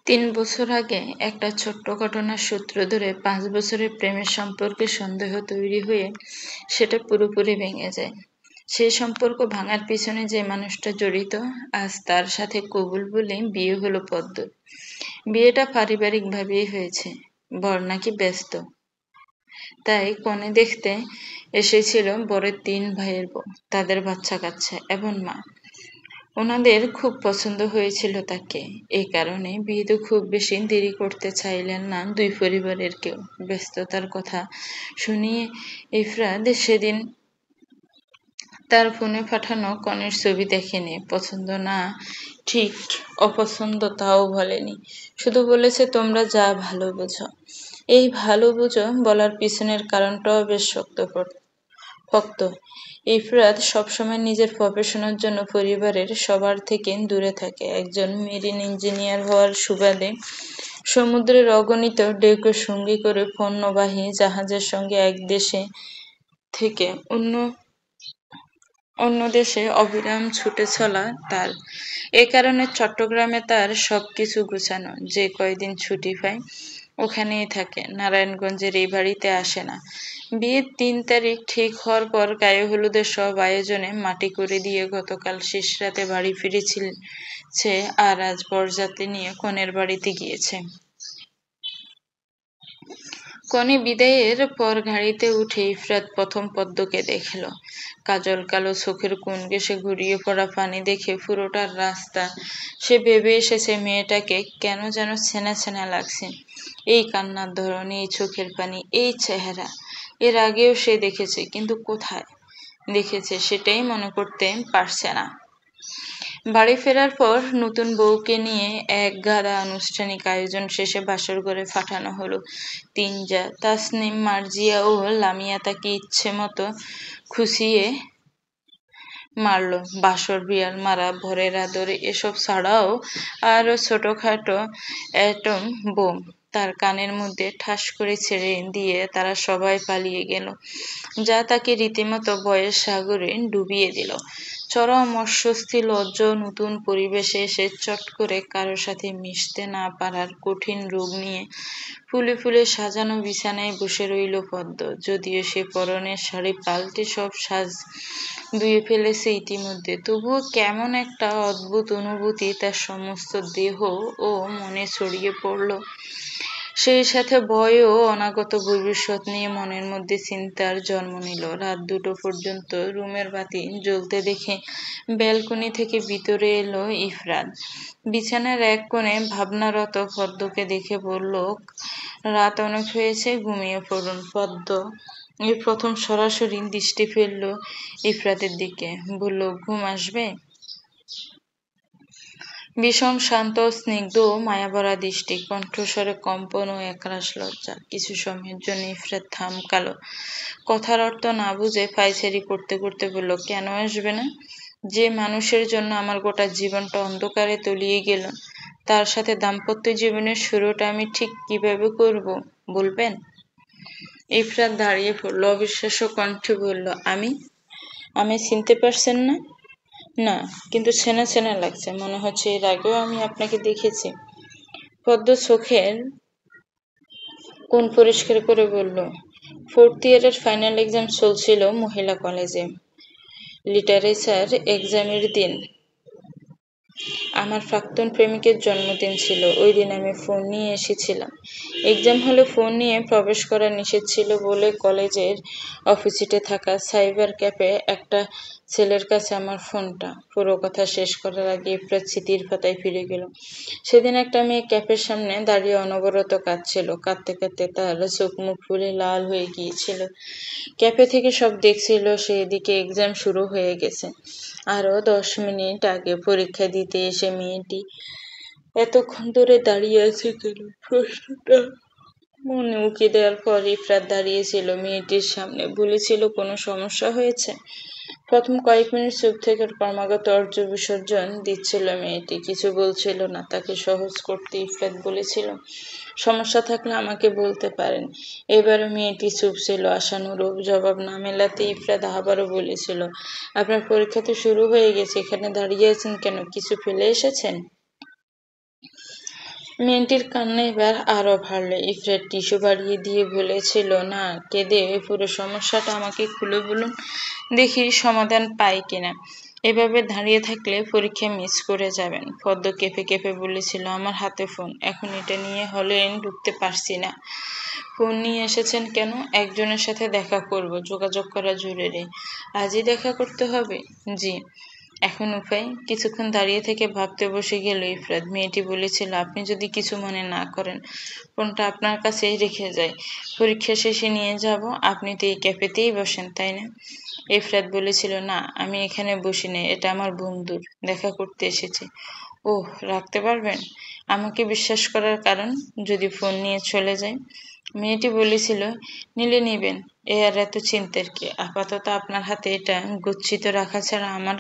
৩ বছর আগে একটা ছোট্ট ঘটনার সূত্র ধরে ৫ বছরের প্রেমের সম্পর্কে সন্দেহ তৈরি হয়ে সেটা পুরোপুরি ভেঙে যায়। সেই সম্পর্ক ভাঙার পিছনে যে মানুষটা জড়িত, আজ তার সাথে কবুল বলে বিয়ে হলো পদ্মর। বিয়েটা পারিবারিকভাবেই হয়েছে, বর নাকি ব্যস্ত, তাই কনে দেখতে এসেছিল বরের ৩ ভাইয়ের বউ, তাদের বাচ্চা কাচ্চা এবং মা। ওনাদের খুব পছন্দ হয়েছিল তাকে, এই কারণে বিয়েতে খুব বেশি দেরি করতে চাইলেন না দুই পরিবারের কেউ। ব্যস্ততার কথা শুনিয়ে ইফরাদ সেদিন তার ফোনে পাঠানো কনের ছবি দেখেনি, পছন্দ না ঠিক অপছন্দ তাও বলেনি, শুধু বলেছে তোমরা যা ভালো বোঝো। এই ভালো বুঝো বলার পিছনের কারণটাও বেশ শক্ত। ইফরাত সবসময় নিজের প্রফেশনের জন্য পরিবারের সবার থেকে দূরে থাকে। একজন মেরিন ইঞ্জিনিয়ার হওয়ার সুবাদে সমুদ্রের অগণিত ঢেউকে সঙ্গী করে পণ্যবাহী জাহাজের সঙ্গে এক দেশে থেকে অন্য দেশে অবিরাম ছুটে চলা তার। এ কারণে চট্টগ্রামে তার সবকিছু গুছানো, যে কয়দিন ছুটি পায় ওখানেই থাকে, নারায়ণগঞ্জের এই বাড়িতে আসে না। বিয়ের ৩ তারিখ ঠিক হওয়ার পর গায়ে হলুদের সব আয়োজনে মাটি করে দিয়ে গতকাল শেষ রাতে বাড়ি ফিরেছে, আর আজ বরযাত্রী নিয়ে কনের বাড়িতে গিয়েছে। কনে বিদায়ের পর গাড়িতে উঠে ইফরাত প্রথম পদ্মকে দেখল। কাজল কালো চোখের কোণ ঘেঁষে ঘুরিয়ে পড়া পানি দেখে পুরোটা রাস্তা সে ভেবে এসেছে মেয়েটাকে কেন যেন ছেনা ছেনা লাগছে। এই কান্নার ধরন, এই চোখের পানি, এই চেহারা এর আগেও সে দেখেছে, কিন্তু কোথায় দেখেছে সেটাই মনে করতে পারছে না। বাড়ি ফেরার পর নতুন বউকে নিয়ে এক গাদা আনুষ্ঠানিক আয়োজন শেষে বাসর ঘরে পাঠানো হলো। ৩ জা তাসনিম, মার্জিয়া ও লামিয়া তাকে ইচ্ছে মতো খুশিয়ে মারল। বাসর, বিড়াল মারা, ভরের আদর এসব ছাড়াও আরো ছোটখাটো অ্যাটম বোম তার কানের মধ্যে ঠাস করে ছেড়ে দিয়ে তারা সবাই পালিয়ে গেল, যা তাকে রীতিমতো ভয়ের সাগরে ডুবিয়ে দিল। চরম অস্বস্তি, লজ্জা, নতুন পরিবেশে এসে চট করে কারো সাথে মিশতে না পারার কঠিন রোগ নিয়ে ফুলে ফুলে সাজানো বিছানায় বসে রইল পদ্ম। যদিও সে পরনের শাড়ি পাল্টে সব সাজ ধুয়ে ফেলেছে ইতিমধ্যে, তবুও কেমন একটা অদ্ভুত অনুভূতি তার সমস্ত দেহ ও মনে ছড়িয়ে পড়ল। সেই সাথে ভয় ও অনাগত ভবিষ্যৎ নিয়ে মনের মধ্যে চিন্তার জন্ম নিল। রাত ২টো পর্যন্ত রুমের বাতি জ্বলতে দেখে ব্যালকনি থেকে ভিতরে এলো ইফরাত। বিছানার এক কোণে ভাবনারত পদ্মকে দেখে বলল, রাত অনেক হয়েছে, ঘুমিয়ে পড়ুন। পদ্ম এই প্রথম সরাসরি দৃষ্টি ফেলল ইফরাতের দিকে, বলল, ঘুম আসবে? ভীষণ শান্ত, স্নিগ্ধ ও মায়াভরা দৃষ্টি, কণ্ঠস্বরে কম্পন ও একরাশ লজ্জা। কিছু সময়ের জন্য ইফরাত থামকাল, কথার অর্থ না বুঝে পায়চারি করতে করতে বলল, কেন আসবে না? যে মানুষের জন্য আমার গোটা জীবনটা অন্ধকারে তলিয়ে গেল, তার সাথে দাম্পত্য জীবনের শুরুটা আমি ঠিক কিভাবে করব বলবেন? ইফরাত দাঁড়িয়ে পড়ল, অবিশ্বাস্য কণ্ঠে বলল, আমি চিনতে পারছেন না? না, কিন্তু চেনা চেনা লাগছে, মনে হচ্ছে এর আগেও আমি আপনাকে দেখেছি। পদ্ম চোখের কোণ পরিষ্কার করে বলল, 4th ইয়ারের ফাইনাল এক্সাম চলছিল মহিলা কলেজে। লিটারেচার এক্সামের দিন আমার প্রাক্তন প্রেমিকের জন্মদিন ছিল। ওই দিন আমি ফোন নিয়ে এসেছিলাম। এক্সাম হলে ফোন নিয়ে প্রবেশ করা নিষেধ ছিল বলে কলেজের অপোজিটে থাকা সাইবার ক্যাফে একটা ছেলের কাছে আমার ফোনটা। পুরো কথা শেষ করার আগে ইফরাত স্মৃতির পাতায় ফিরে গেল। সেদিন একটা মেয়ে ক্যাফের সামনে দাঁড়িয়ে অনবরত কাঁদছিল। কাঁদতে কাঁদতে তার চোখ মুখ ফুলে লাল হয়ে গিয়েছিল। ক্যাফে থেকে সব দেখছিল সে, এদিকে এক্সাম শুরু হয়ে গেছে। আরো 10 মিনিট আগে পরীক্ষা দিতে এসে মেয়েটি এতক্ষণ ধরে দাঁড়িয়ে আছে কেন? প্রশ্নটা মনে উকি দেওয়ার পর ইফরাত দাঁড়িয়েছিল মেয়েটির সামনে। বলেছিল, কোনো সমস্যা হয়েছে? প্রথম কয়েক মিনিট চুপ থেকে ক্রমাগত অর্জ বিসর্জন দিচ্ছিল মেয়েটি, কিছু বলছিল না। তাকে সহজ করতে ইফরাত বলেছিল, সমস্যা থাকলে আমাকে বলতে পারেন। এবারও মেয়েটি চুপ ছিল। আশানুরূপ জবাব না মেলাতে ইফরাত আবারও বলেছিল, আপনার পরীক্ষা তো শুরু হয়ে গেছে, এখানে দাঁড়িয়ে আছেন কেন? কিছু ফেলে এসেছেন? মেয়েটির কান্না এবার আরো ভালো। ইফরাত টিস্যু বাড়িয়ে দিয়ে বলেছিল, না কেঁদে পুরো সমস্যাটা আমাকে খুলে বলুন, দেখি সমাধান পাই কিনা। এভাবে দাঁড়িয়ে থাকলে পরীক্ষা মিস করে যাবেন। পদ্ম কেঁপে কেঁপে বলেছিল, আমার হাতে ফোন, এখন এটা নিয়ে হলে ঢুকতে পারছি না। ফোন নিয়ে এসেছেন কেন? একজনের সাথে দেখা করব, যোগাযোগ করা জরুরি। আজই দেখা করতে হবে? জি। এখন উপায়? কিছুক্ষণ দাঁড়িয়ে থেকে ভাবতে বসে গেল ইফরাত। মেয়েটি বলেছিল, আপনি যদি কিছু মনে না করেন ফোনটা আপনার কাছেই রেখে যাই, পরীক্ষা শেষে নিয়ে যাব। আপনি তো এই ক্যাফেতেই বসেন, তাই না? ইফরাত বলেছিল, না আমি এখানে বসি নেই, এটা আমার বন্ধুর, দেখা করতে এসেছি। ওহ, রাখতে পারবেন? আমাকে বিশ্বাস করার কারণ? যদি ফোন নিয়ে চলে যায়? মেয়েটি বলেছিল, নিলে নিবেন, এ আর এত চিন্তার কি? আপাতত আপনার হাতে এটা গচ্ছিত রাখা ছাড়া আমার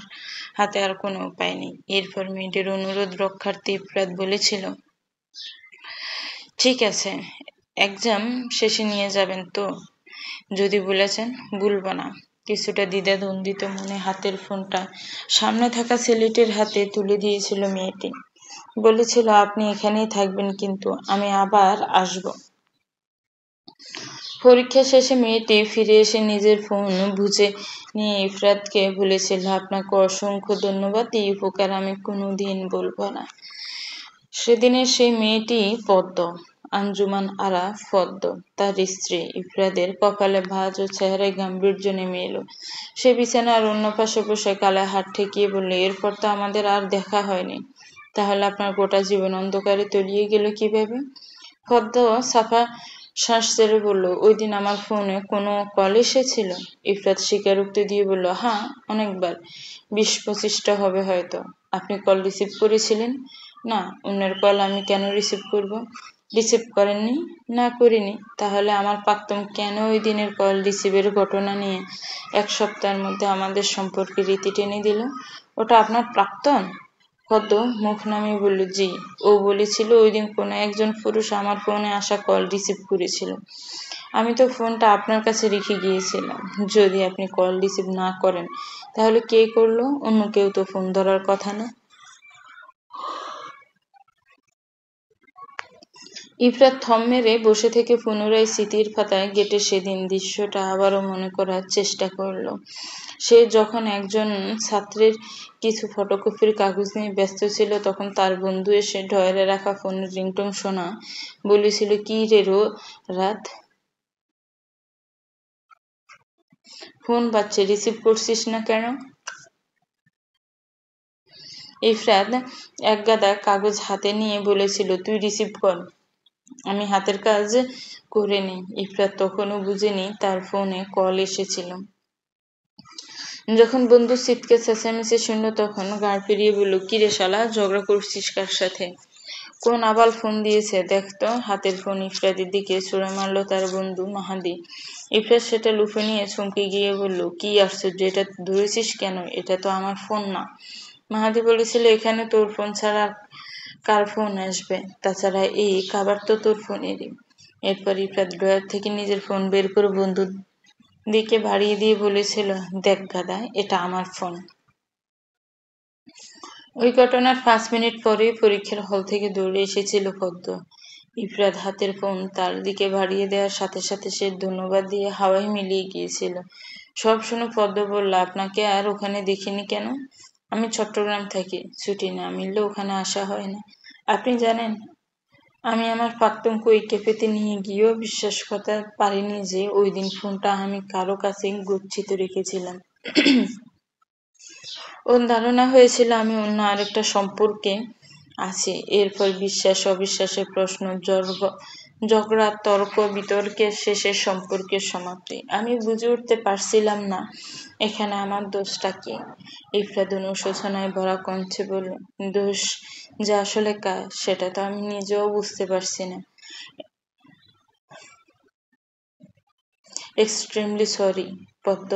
হাতে আর কোনো উপায় নেই। এরপর মেয়েটির অনুরোধ রক্ষার্থে ইফরাত বলেছিল, ঠিক আছে, এক্সাম শেষে নিয়ে যাবেন তো? যদি বলেছেন, ভুলব না। কিছুটা দ্বিধাদ্বন্দ্বিত মনে হাতের ফোনটা সামনে থাকা ছেলেটির হাতে তুলে দিয়েছিল মেয়েটি। বলেছিল, আপনি এখানেই থাকবেন, কিন্তু আমি আবার আসব। পরীক্ষা শেষে মেয়েটি ফিরে এসে নিজের ফোন বুঝে নিয়ে ইফরাতকে বলেছিল, আপনাকে অসংখ্য ধন্যবাদ, এই উপকার আমি কোনোদিন বলবো না। সেদিনের সেই মেয়েটি পদ্ম, আঞ্জুমান আরা পদ্ম, তার স্ত্রী। ইফরাদের কপালে ভাঁজ ও চেহারায় গাম্ভীর্য নেমে এলো। সে বিছানার অন্য পাশে বসে গালায় হাত ঠেকিয়ে বলল, এরপর তো আমাদের আর দেখা হয়নি। তাহলে আপনার গোটা জীবন অন্ধকারে তলিয়ে গেল কিভাবে? পদ্ম সাফা শ্বাস ছেড়ে বলল, ওই দিন আমার ফোনে কোনো কল এসেছিল? ইফরাত স্বীকারোক্তি দিয়ে বলল, হ্যাঁ, অনেকবার, 20-25টা হবে হয়তো। আপনি কল রিসিভ করেছিলেন? না, অন্যের কল আমি কেন রিসিভ করব? রিসিভ করেননি? না, করিনি। তাহলে আমার প্রাক্তন কেন ওই দিনের কল রিসিভের ঘটনা নিয়ে 1 সপ্তাহের মধ্যে আমাদের সম্পর্কে রীতি টেনে দিল? ওটা আপনার প্রাক্তন? পদ্ম মুখ নামিয়ে বলল, জি। ও বলেছিল ওই দিন কোনো একজন পুরুষ আমার ফোনে আসা কল রিসিভ করেছিল। আমি তো ফোনটা আপনার কাছে রেখে গিয়েছিলাম। যদি আপনি কল রিসিভ না করেন তাহলে কে করলো? অন্য কেউ তো ফোন ধরার কথা না। ইফরাত থম মেরে বসে থেকে পুনরায় স্মৃতির পাতায় গেটে সেদিন দৃশ্যটা আবারও মনে করার চেষ্টা করল। সে যখন একজন ছাত্রের কিছু ফটোকপির কাগজ নিয়ে ব্যস্ত ছিল, তখন তার বন্ধু এসে ড্রয়ারে রাখা ফোনের রিংটোন শোনা বলেছিল, কি রে রাত, ফোন বাজছে, রিসিভ করছিস না কেন? ইফরাত একগাদা কাগজ হাতে নিয়ে বলেছিল, তুই রিসিভ কর, আমি হাতের কাজ করে নিই। ইফরাত তখনও বুঝেনি তার ফোনে কল এসেছিল। যখন বন্ধু চিৎকার চেঁচামেচি শুনল, তখন গাড় ফিরিয়ে বলল, কিরে শালা, ঝগড়া করছিস কার সাথে? কোন আবাল ফোন দিয়েছে দেখতো। হাতের ফোন ইফরাতের দিকে ছুঁড়ে মারল তার বন্ধু মাহাদি। ইফরাত সেটা লুফে নিয়ে চমকে গিয়ে বলল, কি আশ্চর্য, এটা ধরেছিস কেন? এটা তো আমার ফোন না। মাহাদি বলেছিল, এখানে তোর ফোন ছাড়া কার ফোন আসবে? তাছাড়া এই খাবার তো তোর ফোনেরই। এরপর ইফরাত ড্রয়ার থেকে নিজের ফোন বের করে বন্ধুর দিকে বাড়িয়ে দিয়ে বলেছিল, দেখ গাদা, এটা আমার ফোন। ওই ঘটনার 5 মিনিট পরেই পরীক্ষার হল থেকে দৌড়ে এসেছিল পদ্ম। ইফরাত হাতের ফোন তার দিকে বাড়িয়ে দেওয়ার সাথে সাথে সে ধন্যবাদ দিয়ে হাওয়ায় মিলিয়ে গিয়েছিল। সব শুনে পদ্ম বলল, আপনাকে আর ওখানে দেখিনি কেন? আমি চট্টগ্রাম থাকি, ছুটি না মিললে ওখানে আসা হয় না। আপনি জানেন, আমি আমার প্রাক্তনকে ওই ক্যাফেতে নিয়ে গিয়েও বিশ্বাস করতে পারিনি যে ওই দিন ফোনটা আমি কারো কাছে গচ্ছিত রেখেছিলাম। ওর ধারণা হয়েছিল আমি অন্য আরেকটা সম্পর্কে আছি। এরপর বিশ্বাস অবিশ্বাসের প্রশ্ন, ঝগড়া, তর্ক বিতর্কের শেষে সম্পর্কের সমাপ্তি। আমি বুঝে উঠতে পারছিলাম না এখানে আমার দোষটা কি। ইফরাত অনুশোচনায় ভরা কণ্ঠে বলল, দোষ যে আসলে কার সেটা তো আমি নিজেও বুঝতে পারছি না। এক্সট্রিমলি সরি পদ্ম,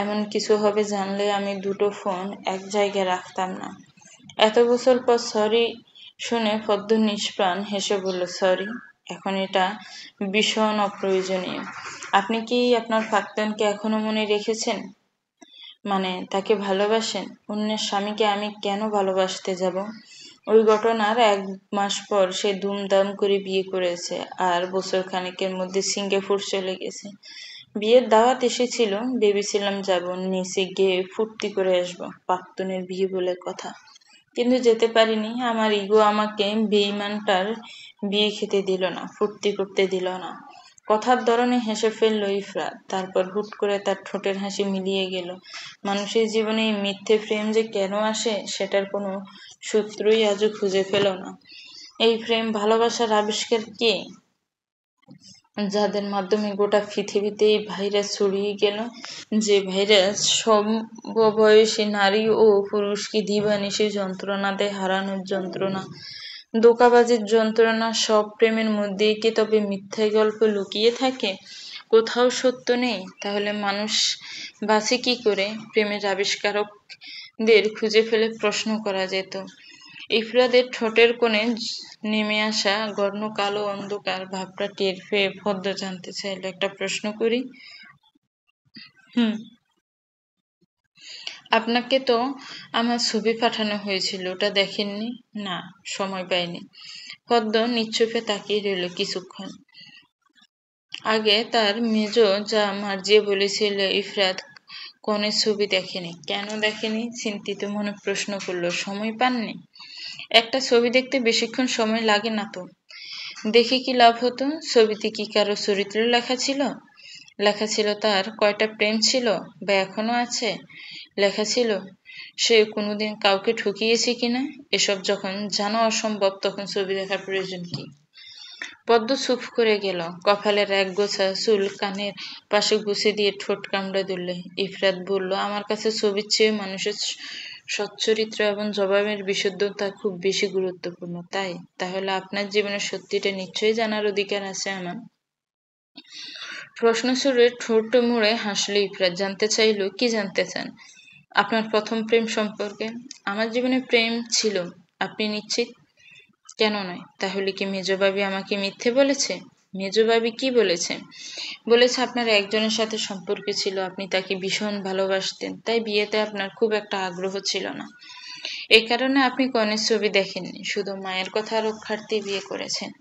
এমন কিছু হবে জানলে আমি দুটো ফোন এক জায়গায় রাখতাম না। এত বছর পর সরি শুনে পদ্ম নিষ্প্রাণ হেসে বলল, সরি, এখন এটা ভীষণ অপ্রয়োজনীয়। আপনি কি আপনার প্রাক্তনকে এখনো মনে রেখেছেন? মানে তাকে ভালোবাসেন? অন্যের স্বামীকে আমি কেন ভালোবাসতে যাব? ওই ঘটনার 1 মাস পর সে ধুমধাম করে বিয়ে করেছে, আর বছর খানেকের মধ্যে সিঙ্গাপুর চলে গেছে। বিয়ের দাওয়াত এসেছিল, ভেবেছিলাম যাব, নিচে গিয়ে ফুর্তি করে আসবো, প্রাক্তনের বিয়ে বলে কথা। কিন্তু যেতে পারিনি, আমার ইগো আমাকে বেঈমানটার বিয়ে খেতে দিল না, ফুর্তি করতে দিল না। কথার ধরনে হেসে ফেলল ইফরাত, তারপর হুট করে তার ঠোঁটের হাসি মিলিয়ে গেল। মানুষের জীবনে এই মিথ্যে প্রেম যে কেন আসে সেটার কোনো সূত্রই আজও খুঁজে পেল না। এই প্রেম ভালোবাসার আবিষ্কার কে, যাদের মাধ্যমে গোটা পৃথিবীতে এই ভাইরাস ছড়িয়ে গেল, যে ভাইরাস সমবয়সী নারী ও পুরুষকে দিবানিশি যন্ত্রণা দেয়, হারানোর যন্ত্রণা, ধোঁকাবাজির যন্ত্রণা। সব প্রেমের মধ্যেই কি তবে মিথ্যে গল্প লুকিয়ে থাকে? কোথাও সত্য নেই? তাহলে মানুষ বাঁচে কি করে? প্রেমের আবিষ্কারকদের খুঁজে ফেলে প্রশ্ন করা যেত। ইফরাদের ঠোঁটের কোণে নেমে আসা ঘন কালো অন্ধকার ভাবটা টের পেয়ে পদ্ম জানতে চাইল, একটা প্রশ্ন করি? হুম। আপনাকে তো আমার ছবি পাঠানো হয়েছিল, ওটা দেখেননি? না, সময় পাইনি। পদ্ম নিশ্চুপে তাকিয়ে রইল কিছুক্ষণ। আগে তার মেজ যা মার্জিয়ে বলেছিল ইফরাত কনের ছবি দেখেনি। কেন দেখেনি? চিন্তিত মনে প্রশ্ন করলো। সময় পাননি? একটা ছবি দেখতে বেশিক্ষণ সময় লাগে না তো। দেখে কি লাভ হতো? ছবিতে কি কারো চরিত্র লেখা ছিল? লেখা ছিল তার কয়টা প্রেম ছিল, বা এখনো আছে? লেখা ছিল সে কোনোদিন কাউকে ঠকিয়েছে কিনা? এসব যখন জানা অসম্ভব, তখন ছবি দেখার প্রয়োজন কি? পদ্ম চুপ করে গেল, কপালের একগোছা চুল কানের পাশে গুছে দিয়ে ঠোঁট কামড়ে ধরল। ইফরাত বলল, আমার কাছে ছবির চেয়ে মানুষের সচ্চরিত্র এবং জবাবের বিশুদ্ধতা খুব বেশি গুরুত্বপূর্ণ। তাই? তাহলে আপনার জীবনের সত্যিটা নিশ্চয়ই জানার অধিকার আছে আমার। প্রশ্ন সুরে ঠোঁট মুড়ে হাসল ইফরাত। জানতে চাইল, কি জানতে চান? আপনার প্রথম প্রেম সম্পর্কে। আমার জীবনে প্রেম ছিল, আপনি নিশ্চিত? কেন নয়? তাহলে কি মেজবাবি আমাকে মিথ্যে বলেছে? মেজবাবি কি বলেছে? বলেছে আপনার একজনের সাথে সম্পর্ক ছিল, আপনি তাকে ভীষণ ভালোবাসতেন, তাই বিয়েতে আপনার খুব একটা আগ্রহ ছিল না। এই কারণে আপনি কনের ছবি দেখেননি, শুধু মায়ের কথা রক্ষার্থে বিয়ে করেছেন।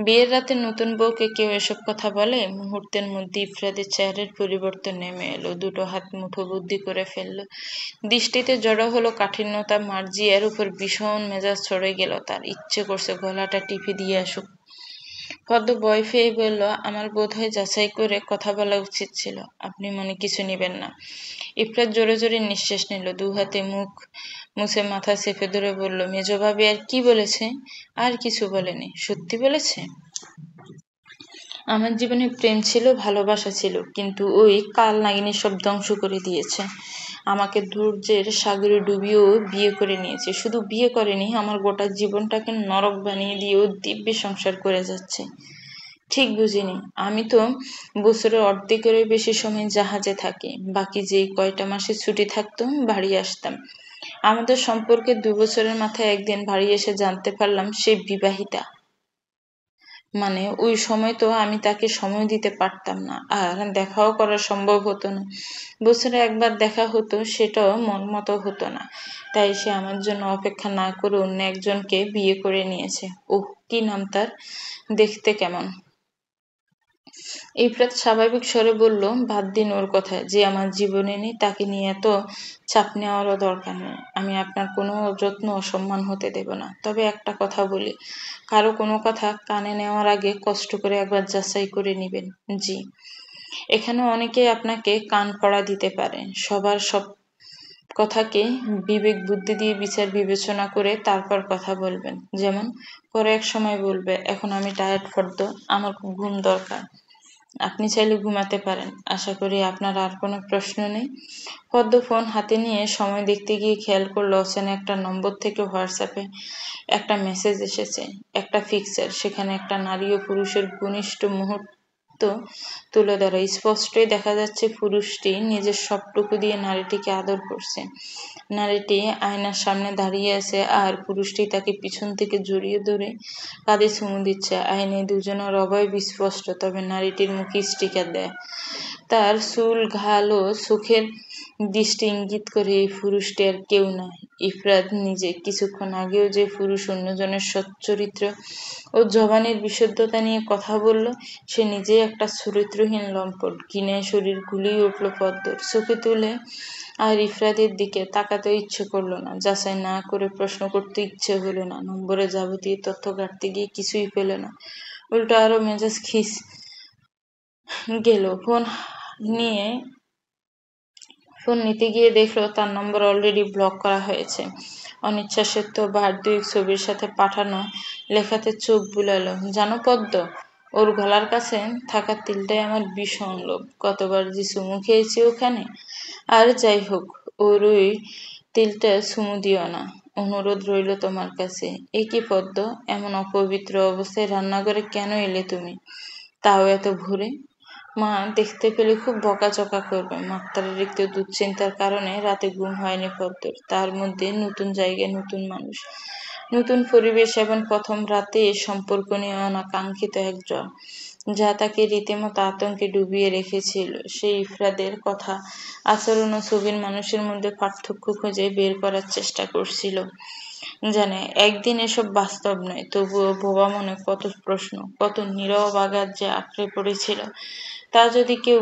বিয়ের রাতে নতুন বউকে কেউ এসব কথা বলে? মুহূর্তের মধ্যে ইফরাদের চেহারার পরিবর্তন নেমে এলো, দুটো হাত মুঠোবদ্ধ করে ফেললো, দৃষ্টিতে জড়ো হলো কাঠিন্যতা। মার্জিয়ার উপর ভীষণ মেজাজ চড়ে গেল তার, ইচ্ছে করছে গলাটা টিপে দিয়ে আসুক। পদ্ম ভয় পেয়ে বলল, আমার বোধ হয় যাচাই করে কথা বলা উচিত ছিল, আপনি মনে কিছু নেবেন না। ইফরাত জোরে জোরে নিঃশ্বাস নিল, দু হাতে মুখ মুছে মাথা চেপে ধরে বলল, মেজভাবি আর কি বলেছে? আর কিছু বলেনি। সত্যি বলেছে? আমার জীবনে প্রেম ছিল, ভালোবাসা ছিল, কিন্তু ওই কাল নাগিনী সব ধ্বংস করে দিয়েছে। আমাকে ধৈর্যের সাগরে ডুবিয়েও বিয়ে করে নিয়েছে। শুধু বিয়ে করেনি, আমার গোটা জীবনটাকে নরক বানিয়ে দিয়েও দিব্যি সংসার করে যাচ্ছে। ঠিক বুঝিনি। আমি তো বছরের অর্ধেকেরও বেশি সময় জাহাজে থাকি, বাকি যেই কয়টা মাসে ছুটি থাকতো বাড়ি আসতাম। আমাদের সম্পর্কে 2 বছরের মাথায় একদিন বাড়ি এসে জানতে পারলাম সে বিবাহিতা। মানে ওই সময় তো আমি তাকে সময় দিতে পারতাম না, আর দেখাও করা সম্ভব হতো না। বছরে একবার দেখা হতো, সেটাও মন মতো হতো না। তাই সে আমার জন্য অপেক্ষা না করে অন্য একজনকে বিয়ে করে নিয়েছে। ওহ, কি নাম তার? দেখতে কেমন? ইফরাত স্বাভাবিক স্বরে বলল, বাদ দিন ওর কথা, যে আমার জীবনে নেই তাকে নিয়ে এত চাপ নেওয়ারও দরকার নেই। আমি আপনার কোনো যত্ন অসম্মান হতে দেব না। তবে একটা কথা বলি, কারো কোনো কথা কানে নেওয়ার আগে কষ্ট করে একবার যাচাই করে নিবেন। জি। এখানে অনেকেই আপনাকে কান পড়া দিতে পারে, সবার সব কথাকে বিবেক বুদ্ধি দিয়ে বিচার বিবেচনা করে তারপর কথা বলবেন। যেমন পরে এক সময় বলবে, এখন আমি টায়ার্ড ফর্দ, আমার খুব ঘুম দরকার। আপনি চাইলে ঘুমাতে পারেন। আশা করি আপনার আর কোনো প্রশ্ন নেই। পদ্ম ফোন হাতে নিয়ে সময় দেখতে গিয়ে খেয়াল করলো অচেনা একটা নম্বর থেকে হোয়াটসঅ্যাপে একটা মেসেজ এসেছে, একটা ফিক্সার, সেখানে একটা নারী ও পুরুষের ঘনিষ্ঠ মুহূর্ত তুলে ধরা। স্পষ্টই দেখা যাচ্ছে পুরুষটি নিজের সবটুকু দিয়ে নারীটিকে আদর করছে। নারীটি আয়নার সামনে দাঁড়িয়ে আছে, আর পুরুষটি তাকে পিছন থেকে জড়িয়ে ধরে কাঁধে চুমু দিচ্ছে। আয়নায় দুজনের অবয়ব স্পষ্ট, তবে নারীটির মুখে স্টিকার দেয়া। তার চুল, ঘাল ও চোখের দৃষ্টি ইঙ্গিত করে এই পুরুষটি আর কেউ না, ইফরাত নিজে। কিছুক্ষণ আগেও যে পুরুষ অন্যজনের সচ্চরিত্র ও জবানের বিশুদ্ধতা নিয়ে কথা বলল, সে নিজেই একটা চরিত্রহীন লম্পট। ঘৃণায় শরীর গুলিয়ে উঠল পদ্মর। চোখে তুলে আর ইফরাতের দিকে তাকাতেও ইচ্ছে করল না, যাচাই না করে প্রশ্ন করতে ইচ্ছে হলো না। নম্বরে যাবতীয় তথ্য ঘাটতে গিয়ে কিছুই পেল না, উল্টো আরো মেজাজ খিস গেল। নিয়ে ফোন নিতে গিয়ে দেখলো তার নম্বর অলরেডি ব্লক করা হয়েছে। অনিচ্ছা সত্ত্বেও বার দুয়েক ছবির সাথে পাঠানো লেখাতে চোখ বুলালো। জানো পদ্ম, ওর গলার কাছে থাকা তিলটাই আমার ভীষণ লোভ। কতবার যে চুমু খেয়েছি ওখানে। আর যাই হোক, ওর ওই তিলটা চুমু দিও না, অনুরোধ রইল তোমার কাছে। এ কি পদ্ম, এমন অপবিত্র অবস্থায় রান্নাঘরে কেন এলে তুমি, তাও এত ভোরে? মা দেখতে পেলে খুব বকাঝকা করবে। মাত্রাতিরিক্ত দুশ্চিন্তার কারণে রাতে ঘুম হয়নি পদ্মর। তার মধ্যে নতুন জায়গায় নতুন মানুষ, নতুন পরিবেশ এবং প্রথম রাতে সম্পর্ক নিয়ে অনাকাঙ্ক্ষিত এক জ্বর, যা তাকে রীতিমতো আতঙ্কে ডুবিয়ে রেখেছিল। সেই ইফরাদের কথা, আচরণ ও ছবির মানুষের মধ্যে পার্থক্য খুঁজে বের করার চেষ্টা করছিল। জানে একদিন এসব বাস্তব নয়, তবুও বোবা মনে কত প্রশ্ন, কত নীরব আঘাত যে আঁকড়ে পড়েছিল। তা যদি কেউ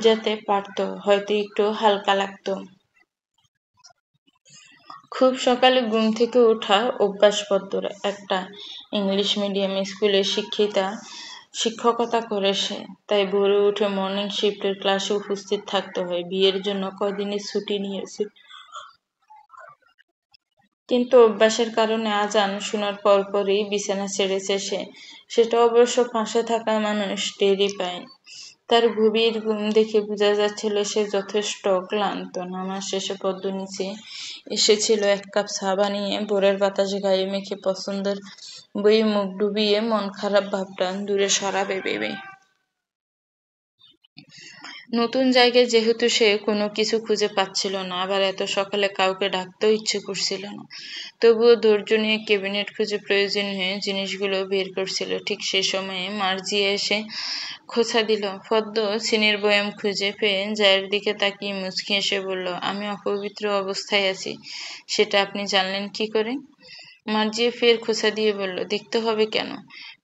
যেতে পারত, হয়তো একটু হালকা লাগতো। খুব সকালে ঘুম থেকে ওঠা অভ্যাস পদ্মর। একটা ইংলিশ মিডিয়াম স্কুলে শিক্ষকতা করে সে, তাই ভোরে উঠে মর্নিং শিফটের ক্লাসে উপস্থিত থাকতে হয়। বিয়ের জন্য কদিনের ছুটি নিয়েছে, কিন্তু অভ্যাসের কারণে আজান শোনার পরপরই বিছানা ছেড়েছে সে। সেটা অবশ্য পাশে থাকা মানুষ টেরই পায়নি। তার গভীর ঘুম দেখে বোঝা যাচ্ছিল সে যথেষ্ট ক্লান্ত। নামাজ শেষে পদ্ম নিচে এসেছিল এক কাপ চা বানিয়ে, ভোরের বাতাসে গায়ে মেখে পছন্দের বইয়ে মুখ ডুবিয়ে মন খারাপ ভাবটা দূরে সরাবে ভেবে। নতুন জায়গায় যেহেতু সে কোনো কিছু খুঁজে পাচ্ছিল না, আবার এত সকালে কাউকে ডাকতেও ইচ্ছে করছিল না, তবুও ধৈর্য নিয়ে ক্যাবিনেট খুঁজে প্রয়োজনীয় জিনিসগুলো বের করছিল। ঠিক সে সময়ে মার্জিয়া এসে খোঁচা দিল। পদ্ম চিনির বয়াম খুঁজে পেয়ে জায়ের দিকে তাকিয়ে মুচকি এসে বলল, আমি অপবিত্র অবস্থায় আছি, সেটা আপনি জানলেন কি করে? মার্জিয়া ফের খোঁচা দিয়ে বলল, দেখতে হবে কেন?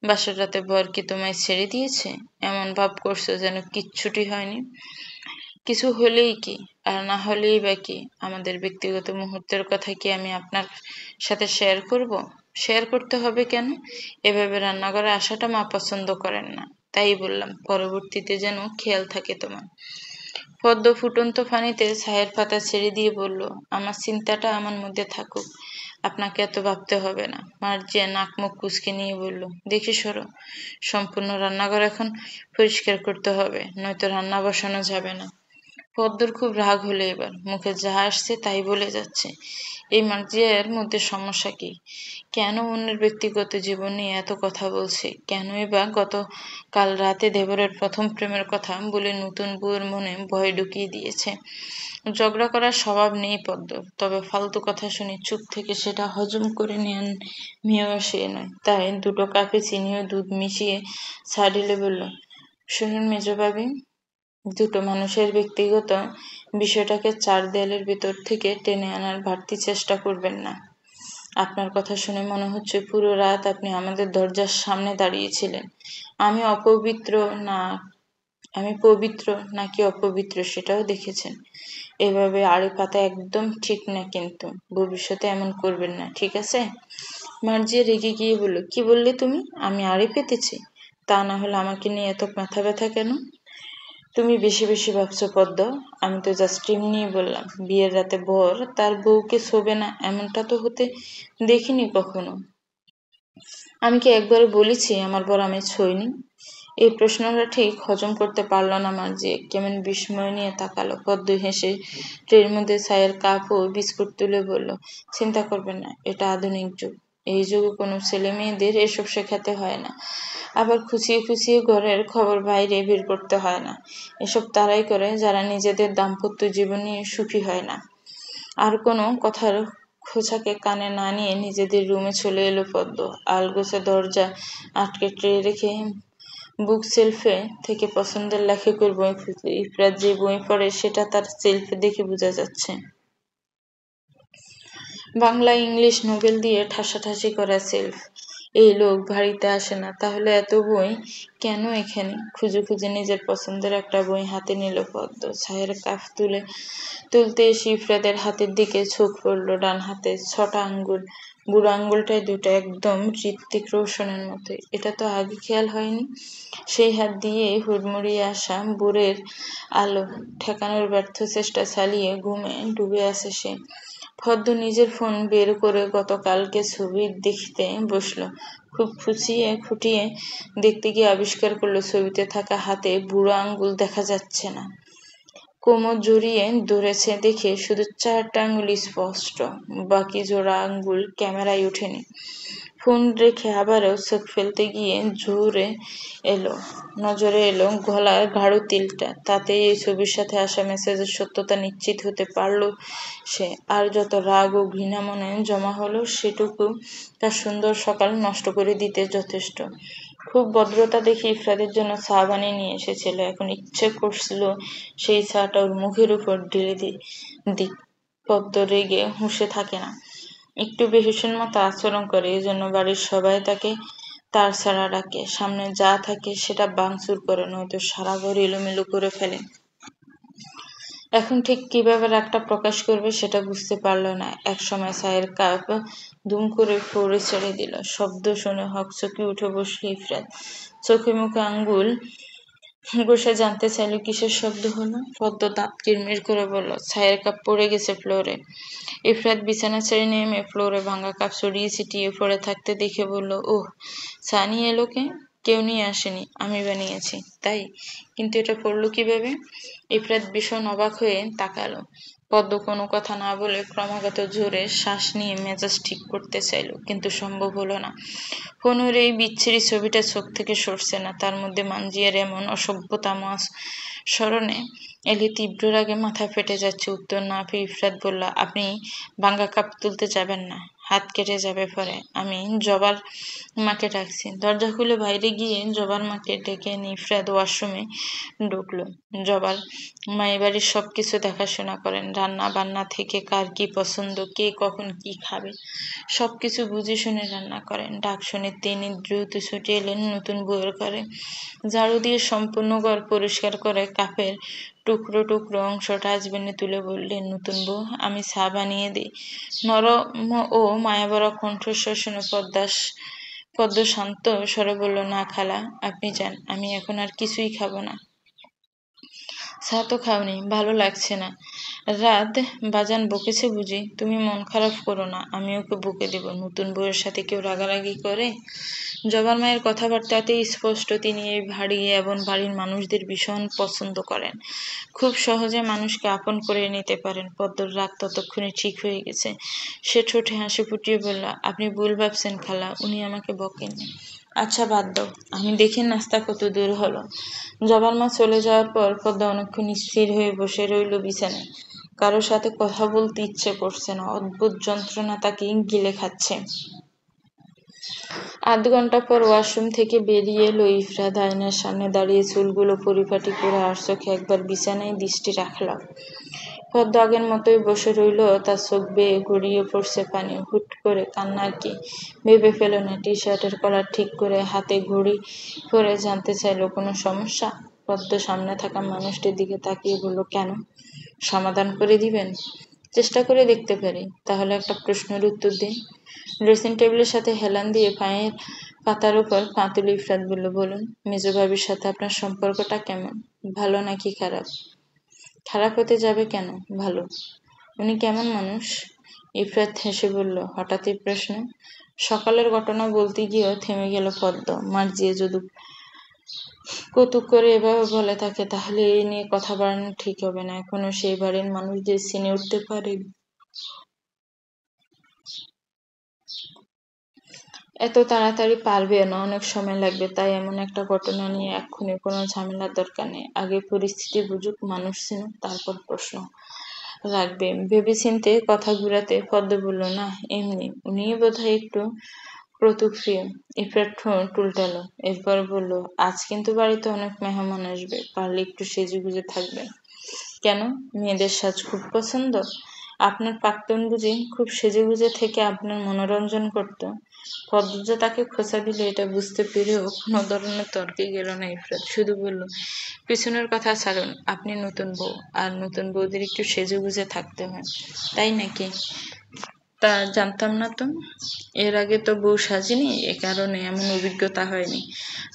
বাসর রাতে বর কি তোমায় ছেড়ে দিয়েছে? এমন ভাব করছো যেন কিচ্ছুটি হয়নি। কিছু হলেই কি, আর না হলেই বা কি? আমাদের ব্যক্তিগত মুহূর্তের কথা কি আমি আপনার সাথে শেয়ার করব? শেয়ার করতে হবে কেন? এভাবে রান্নাঘরে আসাটা মা পছন্দ করেন না, তাই বললাম, পরবর্তীতে যেন খেয়াল থাকে তোমার। পদ্ম ফুটন্ত পানিতে চায়ের পাতা ছেড়ে দিয়ে বলল, আমার চিন্তাটা আমার মধ্যে থাকুক, আপনাকে এত ভাবতে হবে না। মার্জিয়া নাক মুখ কুঁচকে নিয়ে বলল, দেখি সরো, সম্পূর্ণ রান্নাঘর এখন পরিষ্কার করতে হবে, নয়তো রান্না বসানো যাবে না। পদ্মর খুব রাগ হলো এবার, মুখে যা আসছে তাই বলে যাচ্ছে। এই মার্জিয়ার মধ্যে সমস্যা কি? কেন অন্যের ব্যক্তিগত জীবন নিয়ে এত কথা বলছে? কেনই বা কাল রাতে দেবরের প্রথম প্রেমের কথা বলে নতুন বউয়ের মনে ভয় ঢুকিয়ে দিয়েছে? ঝগড়া করার স্বভাব নেই পদ্মর, তবে ফালতু কথা শুনে চুপ থেকে সেটা হজম করে নেন মেয়েও সে নয়। তাই দুটো কাপে চিনি ও দুধ মিশিয়ে চা ঢেলে বলল, শুনুন মেজভাবি, দুটো মানুষের ব্যক্তিগত বিষয়টাকে চার দেয়ালের ভেতর থেকে টেনে আনার বাড়তি চেষ্টা করবেন না। আপনার কথা শুনে মনে হচ্ছে পুরো রাত আপনি আমাদের দরজার সামনে দাঁড়িয়েছিলেন। আমি অপবিত্র না আমি পবিত্র নাকি অপবিত্র সেটাও দেখেছেন। এভাবে আড়ি পাতা একদম ঠিক না, কিন্তু ভবিষ্যতে এমন করবেন না, ঠিক আছে? মার্জিয়া রেগে গিয়ে বলল, কি বললে তুমি? আমি আড়ি পেতেছি? তা না হলে আমাকে নিয়ে এত মাথা ব্যথা কেন? তুমি বেশি বেশি ভাবছো পদ্ম। আমি তো জাস্ট এমনিই বললাম, বিয়ের রাতে বর তার বউকে শোবে না এমনটা তো হতে দেখিনি কখনো। আমি কি একবারও বলেছি আমার বর আমি ছইনি? এই প্রশ্নটা ঠিক হজম করতে পারল না মার্জিয়া। কেমন বিস্ময় নিয়ে তাকালো। পদ্ম হেসে ট্রের মধ্যে চায়ের কাপ ও বিস্কুট তুলে বলল, চিন্তা করবেন না, এটা আধুনিক যুগ। এই যুগে কোনো ছেলে মেয়েদের এসব শেখাতে হয় না, আবার খুঁচিয়ে খুঁচিয়ে ঘরের খবর বাইরে বের করতে হয় না। এসব তারাই করে যারা নিজেদের দাম্পত্য জীবন নিয়ে সুখী হয় না। আর কোনো কথার খোঁচাকে কানে না নিয়ে নিজেদের রুমে চলে এলো পদ্ম। আলগোছে দরজা আটকে ট্রে রেখে বুক সেলফে থেকে পছন্দের লেখকের বই খুঁজল। ইফরাত যে বই পড়ে সেটা তার সেলফে দেখে বোঝা যাচ্ছে। বাংলা ইংলিশ নোবেল দিয়ে ঠাসাঠাসি করা সেলফ। এই লোক বাড়িতে আসে না, তাহলে এত বই কেন এখানে? খুঁজে খুঁজে নিজের পছন্দের একটা বই হাতে নিল পদ্ম। ছায়ের কাপ তুলতে এসে ইফরাতের হাতের দিকে চোখ পড়ল। ডান হাতে 6টা আঙ্গুল, বুড়ো আঙ্গুলটায় দুটো, একদম ঋত্বিক রোশনের মতো। এটা তো আগে খেয়াল হয়নি। সেই হাত দিয়ে হুড়মুড়িয়ে আসা বুড়ের আলো ঠেকানোর ব্যর্থ চেষ্টা চালিয়ে ঘুমে ডুবে আছে সে। ফদ্দ নিজের ফোন বের করে গতকালকে ছবি দেখতে বসলো। খুব খুঁটিয়ে দেখতে গিয়ে আবিষ্কার করলো ছবিতে থাকা হাতে বুড়ো আঙ্গুল দেখা যাচ্ছে না। কোমর জড়িয়ে ধরেছে দেখে শুধু 4টা আঙ্গুল স্পষ্ট, বাকি জোড়া আঙ্গুল ক্যামেরায় ওঠেনি। ফোন রেখে আবারও চোখ ফেলতে গিয়ে নজরে এলো গলার গাঢ় তিলটা। তাতেই এই ছবির সাথে আসা মেসেজের সত্যতা নিশ্চিত হতে পারল সে। আর যত রাগ ও ঘৃণা মনে জমা হলো সেটুকু তার সুন্দর সকাল নষ্ট করে দিতে যথেষ্ট। খুব ভদ্রতা দেখে ইফরাতের জন্য চা বানিয়ে নিয়ে এসেছিল। এখন ইচ্ছে করছিল সেই চাটা ওর মুখের উপর ঢেলে দিক। পদ্ম রেগে হুঁশে থাকে না, একটু বেহুশের মতো আচরণ করে। এজন্য বাড়ির সবাই তাকে তার ছাড়া ডাকে। সামনে যা থাকে সেটা ভাঙচুর করে, নয়তো সারা ঘর এলোমেলো করে ফেলে। এখন ঠিক কিভাবে রাগটা প্রকাশ করবে সেটা বুঝতে পারল না। একসময় চায়ের কাপ দুম করে ফ্লোরে ছেড়ে দিল। শব্দ শুনে হকচকে উঠে বসল ইফরাত। চোখে মুখে আঙ্গুল ঘষে জানতে চাইল কিসের শব্দ হলো। পদ্ম দাঁত কিরমির করে বলল, চায়ের কাপ পড়ে গেছে ফ্লোরে। ইফরাত বিছানা ছেড়ে নেমে ফ্লোরে ভাঙা কাপ ছড়িয়ে ছিটিয়ে পড়ে থাকতে দেখে বলল, ওহ, চা নিয়ে এলো কে? কেউ নিয়ে আসেনি, আমি বানিয়েছি। তাই? কিন্তু এটা পড়লো কিভাবে? ইফরাত ভীষণ অবাক হয়ে তাকালো। পদ্ম কোনো কথা না বলে ক্রমাগত জোরে শ্বাস নিয়ে মেজাজ ঠিক করতে চাইল, কিন্তু সম্ভব হলো না। ফোনের এই বিচ্ছিরি ছবিটা চোখ থেকে সরছে না। তার মধ্যে মানজিয়ার এমন অসভ্যতা স্মরণে এলে তীব্র রাগে মাথা ফেটে যাচ্ছে। উত্তর না পেয়ে ইফরাত বলল, আপনি ভাঙ্গা কাপ তুলতে যাবেন না, হাত কেটে যাবে পরে। আমি জবার মাকে ডাকছি। দরজা খুলে বাইরে গিয়ে জবার মাকে ডেকে এনে ইফরাত ওয়াশরুমে ঢুকলো। জবার মা এবাড়ির সবকিছু দেখাশোনা করেন, রান্না বান্না থেকে কার কি পছন্দ, কে কখন কি খাবে, সবকিছু বুঝে শুনে রান্না করেন। ডাক শুনে তিনি দ্রুত ছুটে এলেন নতুন বউয়ের ঘরে। ঝাড়ু দিয়ে সম্পূর্ণ ঘর পরিষ্কার করে কাপের টুকরো টুকরো অংশ ডাস্টবিনে তুলে বললেন, নতুন বউ, আমি চা বানিয়ে দিই। নরম ও মায়াভরা কণ্ঠস্বর শুনে পদ্ম শান্ত স্বরে বলল, না খালা, আপনি যান, আমি এখন আর কিছুই খাবো না। চা তো খাওনি, ভালো লাগছে না। রাত বাজান বকেছে বুঝি? তুমি মন খারাপ করো না, আমি ওকে বকে দেব। নতুন বউয়ের সাথে কেউ রাগারাগি করে? জবার মায়ের কথাবার্তাতেই স্পষ্ট তিনি এই বাড়ির মানুষদের ভীষণ পছন্দ করেন। খুব সহজে মানুষকে আপন করে নিতে পারেন। পদ্মর রাগ ততক্ষণে ঠিক হয়ে গেছে। সে ঠোঁটে হাসি ফুটিয়ে বলল, আপনি ভুল ভাবছেন খালা, উনি আমাকে বকেননি। আচ্ছা বাদ দাও, আমি দেখি নাস্তা কত দূর হলো। জবার মা চলে যাওয়ার পর পদ্মা অনেকক্ষণ স্থির হয়ে বসে রইল বিছানায়। কারোর সাথে কথা বলতে ইচ্ছে করছে না। অদ্ভুত যন্ত্রণা তাকে গিলে খাচ্ছে। আধ ঘন্টা পর ওয়াশরুম থেকে বেরিয়ে এলো ইফরাত। আয়নার সামনে দাঁড়িয়ে চুলগুলো পরিপাটি করে আর চোখে একবার বিছানায় দৃষ্টি রাখল। পদ্ম আগের মতোই বসে রইল, তার চোখ বেয়ে গড়িয়ে পড়ছে পানি। হুট করে কান্নার কি ভেবে ফেল না। টি শার্টের কলার ঠিক করে হাতে ঘড়ি পরে জানতে চাইল, কোনো সমস্যা? পদ্ম সামনে থাকা মানুষটির দিকে তাকিয়ে বলল, কেন? সমাধান করে দিবেন? চেষ্টা করে দেখতে পারি। তাহলে একটা প্রশ্নের উত্তর দিন। ড্রেসিং টেবিলের সাথে হেলান দিয়ে পায়ের পাতার উপর পা তুলে ইফরাত বলল, বলুন, মেজো ভাবির সাথে আপনার সম্পর্কটা কেমন? ভালো নাকি খারাপ? খারাপ হতে যাবে কেন? ভালো। উনি কেমন মানুষ? ইফরাত হেসে বলল, হঠাৎই প্রশ্ন। সকালের ঘটনা বলতে গিয়েও থেমে গেল পদ্ম। মার্জিয়া যদি কৌতুক করে এভাবে বলে থাকে, তাহলে এই নিয়ে কথা বাড়ানো ঠিক হবে না। এখনো সেই বাড়ির মানুষদের চিনে উঠতে পারে। এত তাড়াতাড়ি পারবে না, অনেক সময় লাগবে। তাই এমন একটা ঘটনা নিয়ে এক্ষুনি কোনো ঝামেলার দরকার নেই। আগে পরিস্থিতি বুঝুক, মানুষ চিনুক, তারপর প্রশ্ন রাখবে। ভেবেচিন্তে কথা ঘুরাতে পদ্ম বলল, না এমনি, উনিই বোধহয় একটু প্রতিক্রিয়া ইফরাত ঠোঁট উল্টালো, এরপর বলল, আজ কিন্তু বাড়িতে অনেক মেহমান আসবে, পারলে একটু সেজেগুজে থাকবেন। কেন, মেয়েদের সাজ খুব পছন্দ? আপনার প্রাক্তন বুঝি খুব সেজেগুজে থেকে আপনার মনোরঞ্জন করত? পদ্মজা তাকে খোঁচা দিল, এটা বুঝতে পেরেও কোনো ধরনের তর্কে গেল না ইফরাত, শুধু বলল, পিছনের কথা ছাড়ুন, আপনি নতুন বউ, আর নতুন বউদের একটু সেজেগুজে থাকতে হয়, তাই নাকি? তা জানতাম না তো, এর আগে তো বউ সাজিনি, এ কারণে এমন অভিজ্ঞতা হয়নি।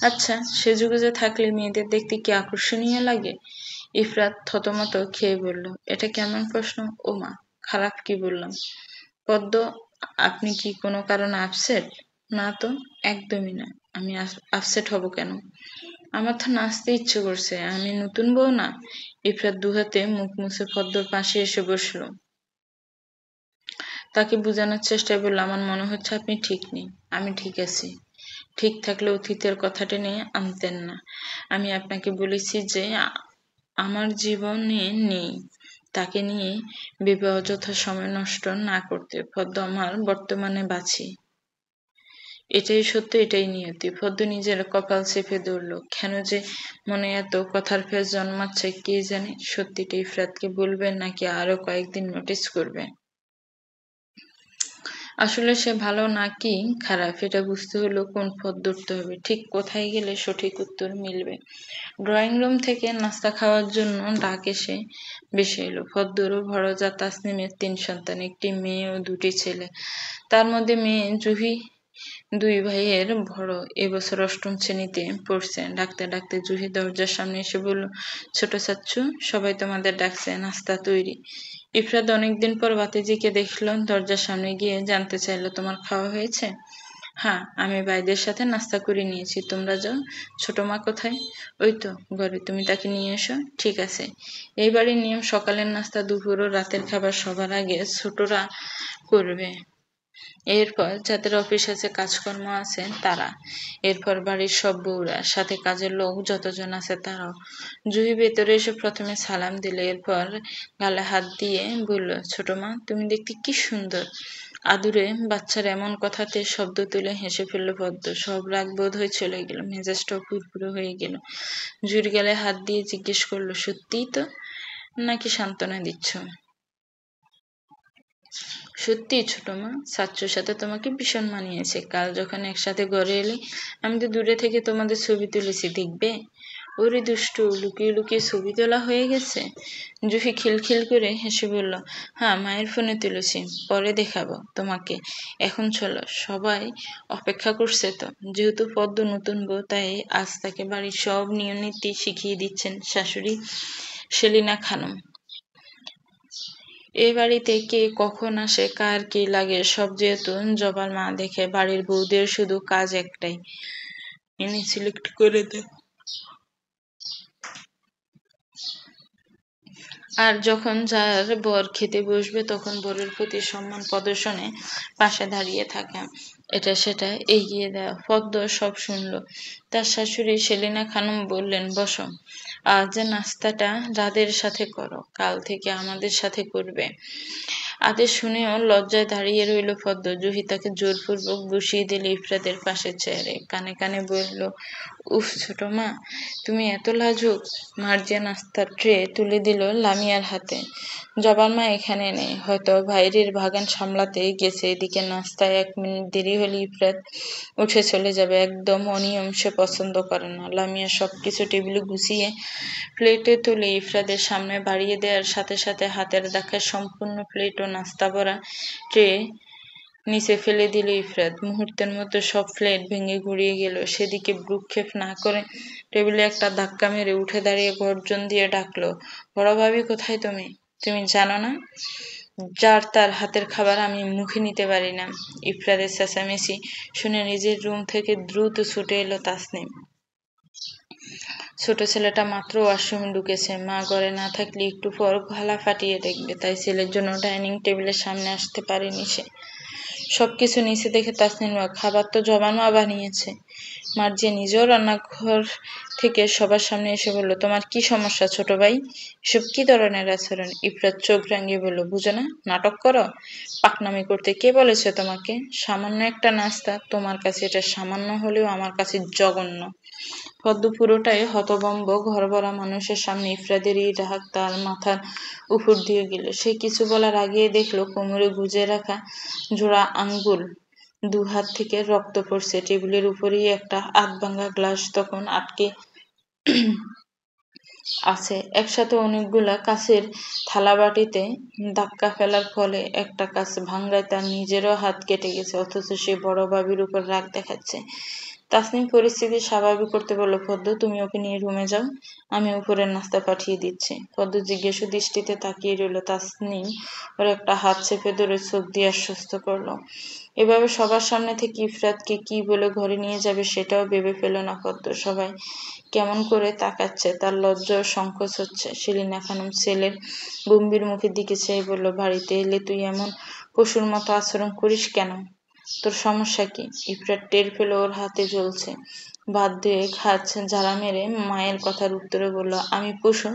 আচ্ছা, সেজেগুজে থাকলে মেয়েদের দেখতে কি আকর্ষণীয় লাগে? ইফরাত থতমত খেয়ে বলল, এটা কেমন প্রশ্ন? ও মা, খারাপ কি বললাম? পদ্ম, আপনি কি কোনো কারণে আপসেট? না তো, একদমই না। আমি আপসেট হব কেন? আমার তো নাচতে ইচ্ছে করছে, আমি নতুন বউ না। ইফরাত দুহাতে মুখ মুছে পদ্মর পাশে এসে বসল, তাকে বোঝানোর চেষ্টায় বলল, আমার মনে হচ্ছে আপনি ঠিক নেই। আমি ঠিক আছি। ঠিক থাকলে অতীতের কথাটা নিয়ে আনতেন না। আমি আপনাকে বলেছি যে আমার জীবনে নেই, তাকে নিয়ে ভেবে অযথা সময় নষ্ট না করতে। পদ্ম আমার বর্তমানে বাঁচি, এটাই সত্য, এটাই নিয়তি। পদ্ম নিজের কপাল চেপে ধরল, কেন যে মনে এত কথার ফের জন্মাচ্ছে কে জানে। সত্যিটা ইফরাতকে বলবেন নাকি আরো কয়েকদিন নোটিস করবে? আসলে সে ভালো নাকি খারাপ এটা বুঝতে হলেও কোন পথ ধরতে হবে, ঠিক কোথায় গেলে সঠিক উত্তর মিলবে। ড্রয়িং রুম থেকে নাস্তা খাওয়ার জন্য ডাক এসে ভেসে এলো। পদ্মরও ভরজা তাসনিমের ৩ সন্তান, একটি মেয়ে ও ২টি ছেলে। তার মধ্যে মেয়ে জুহি ২ ভাইয়ের বড়, এবছর ৮ম শ্রেণীতে পড়ছে। ডাকতে ডাকতে জুহি দরজার সামনে এসে বলল, ছোট চাচ্চু, সবাই তোমাদের ডাকছে, নাস্তা তৈরি। ইফরাত অনেকদিন পর বাতিজিকে দেখল, দরজার সামনে গিয়ে জানতে চাইল, তোমার খাওয়া হয়েছে? হ্যাঁ, আমি ভাইদের সাথে নাস্তা করে নিয়েছি, তোমরা যাও। ছোট মা কোথায়? ওই তো ঘরে, তুমি তাকে নিয়ে এসো। ঠিক আছে। এই বাড়ির নিয়ম, সকালের নাস্তা, দুপুর ও রাতের খাবার সবার আগে ছোটরা করবে, এরপর যাদের অফিস আছে, কাজকর্ম আছে তারা, এরপর বাড়ির সব বউরা, সাথে কাজের লোক যতজন আছে তারাও। জুহি ভেতরে এসে প্রথমে সালাম দিলে, এরপর গালে হাত দিয়ে বলল, ছোট মা, তুমি দেখতে কি সুন্দর। আদুরে বাচ্চার এমন কথাতে শব্দ তুলে হেসে ফেলল পদ্ম। সব রাগ বোধ হয়ে চলে গেল, মেজাজটাও ফুরফুরে হয়ে গেল। জুহির গালে হাত দিয়ে জিজ্ঞেস করলো, সত্যিই তো, নাকি সান্ত্বনা দিচ্ছ? সত্যি ছোট মা, চাচ্চুর সাথে তোমাকে ভীষণ মানিয়েছে। কাল যখন একসাথে ঘরে এলে, আমি তো দূরে থেকে তোমাদের ছবি তুলেছি, দেখবে? ওরে দুষ্টু, লুকিয়ে লুকিয়ে ছবি তোলা হয়ে গেছে। জুহি খিলখিল করে হেসে বলল, হ্যাঁ, মায়ের ফোনে তুলেছি, পরে দেখাবো তোমাকে। এখন চলো, সবাই অপেক্ষা করছে তো। যেহেতু পদ্ম নতুন বউ, তাই আজ তাকে বাড়ির সব নিয়ম নীতি শিখিয়ে দিচ্ছেন শাশুড়ি সেলিনা খানম। এ বাড়িতে কে কখন আসে, কার কি লাগে, সব যেহেতু জবার মা দেখে, বাড়ির বউদের শুধু কাজ একটাই, ইনি সিলেক্ট করে দেন। আর যখন যার বর খেতে বসবে, তখন বরের প্রতি সম্মান প্রদর্শনে পাশে দাঁড়িয়ে থাকা, এটা সেটা এগিয়ে দেওয়া। পদ্ম সব শুনল। তার শাশুড়ি সেলিনা খানম বললেন, বসো, আজ নাস্তাটা রাদের সাথে করো, কাল থেকে আমাদের সাথে করবে। আদেশ শুনেও লজ্জায় দাঁড়িয়ে রইল পদ্ম। জুহি তাকে জোরপূর্বক বসিয়ে দিল ইফরাতের পাশের চেয়ারে, কানে কানে বলল, উফ ছোট মা, তুমি এত লাজুক। মার্জিয়া নাস্তার ট্রে তুলে দিল লামিয়ার হাতে। জবার মা এখানে নেই, হয়তো বাইরের বাগান সামলাতে গেছে। এদিকে নাস্তায় ১ মিনিট দেরি হলে ইফরাত উঠে চলে যাবে, একদম অনিয়ম সে পছন্দ করে না। লামিয়া সবকিছু টেবিলে গুছিয়ে প্লেটে তুলে ইফরাতের সামনে বাড়িয়ে দেওয়ার সাথে সাথে হাতের দেখায় সম্পূর্ণ প্লেট ও নাস্তা ভরা ট্রে নিচে ফেলে দিল ইফরাত। মুহূর্তের মধ্যে সব প্লেট ভেঙে গুঁড়িয়ে গেল। সেদিকে ভ্রুক্ষেপ না করে টেবিলে একটা ধাক্কা মেরে উঠে দাঁড়িয়ে গর্জন দিয়ে ডাকলো, বড় ভাবি কোথায় তুমি? তুমি জানো না, যার তার হাতের খাবার আমি মুখে নিতে পারি না? ইফরাতের চেঁচামেচি শুনে নিজের রুম থেকে দ্রুত ছুটে এলো তাসনিম। ছোট ছেলেটা মাত্র ওয়াশরুমে ঢুকেছে, মা ঘরে না থাকলে একটু পর গলা ফাটিয়ে দেখবে, তাই ছেলের জন্য ডাইনিং টেবিলের সামনে আসতে পারেনি সে। সবকিছু নিচে দেখে তাসনিম অবাক। খাবার তো জবান মা বানিয়েছে। মার্জিয়া নিজেও রান্নাঘর থেকে সবার সামনে এসে বলল, তোমার কি সমস্যা ছোট ভাই? এসব কি ধরনের আচরণ? ইফরাত চোখ রাঙিয়ে বলল, বুঝো না, নাটক করো? পাকনামি করতে কে বলেছে তোমাকে? সামান্য একটা নাস্তা, তোমার কাছে এটা সামান্য হলেও আমার কাছে জঘন্য। পদ্ম পুরোটাই হতভম্ব। ঘরভরা মানুষের সামনে ইফরাতের এই রাগ তার মাথার উপর দিয়ে গেল। সে কিছু বলার আগেই দেখলো কোমরে গুজে রাখা জোড়া আঙ্গুল দু হাত থেকে রক্ত পড়ছে। টেবিলের উপরেই একটা আধভাঙা গ্লাস তখন আটকে আছে। একসাথে অনেকগুলা কাচের থালাবাটিতে ধাক্কা ফেলার ফলে একটা কাচ ভাঙায় তার নিজেরও হাত কেটে গেছে, অথচ সে বড় ভাবির উপর রাগ দেখাচ্ছে। তাসনিম পরিস্থিতি স্বাভাবিক করতে বলল, পদ্ম তুমি ওকে নিয়ে রুমে যাও, আমি উপরের নাস্তা পাঠিয়ে দিচ্ছি। পদ্ম জিজ্ঞাসু দৃষ্টিতে তাকিয়ে রইল। তাসনিম ওর একটা হাত চেপে ধরে চোখ দিয়ে আশ্বস্ত করলো। এভাবে সবার সামনে থেকে ইফরাতকে কি বলে ঘরে নিয়ে যাবে সেটাও ভেবে পেল না পদ্ম। সবাই কেমন করে তাকাচ্ছে, তার লজ্জা ও সংকোচ হচ্ছে। সেলিনা খানম ছেলের গম্ভীর মুখের দিকে চেয়ে বলল, বাড়িতে এলে তুই এমন পশুর মতো আচরণ করিস কেন? তোর সমস্যা কি? ইফরাত টের পেল ওর হাতে জ্বলছে। বাধ্য হয়ে খাত ঝাড়া মেরে মায়ের কথার উত্তরে বলল, আমি পশু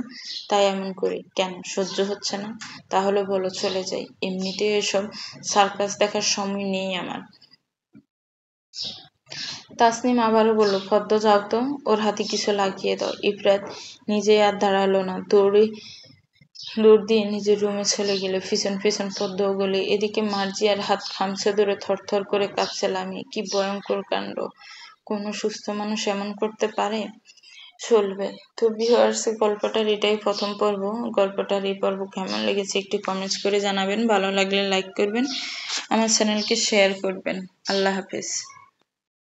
তাই এমন করি। কেন, সহ্য হচ্ছে না? তাহলে বলো, চলে যাই। এমনিতেও এসব সার্কাস দেখার সময় নেই আমার। তাসনিম আবারও বলল, পদ্ম যাও তো, ওর হাতে কিছু লাগিয়ে দাও। ইফরাত নিজেই আর দাঁড়ালো না, দৌড় দিয়ে নিজের রুমে চলে গেল। পিছন পিছন পদ্মও গেল। এদিকে মার্জিয়ার হাত খামচে ধরে থরথর করে কাঁপছে লামি। কি ভয়ঙ্কর কাণ্ড! কোনো সুস্থ মানুষ এমন করতে পারে? চলবে তো ভিউয়ার্স, গল্পটার এটাই প্রথম পর্ব। গল্পটার এই পর্ব কেমন লেগেছে একটু কমেন্টস করে জানাবেন। ভালো লাগলে লাইক করবেন, আমার চ্যানেলকে শেয়ার করবেন। আল্লাহ হাফেজ।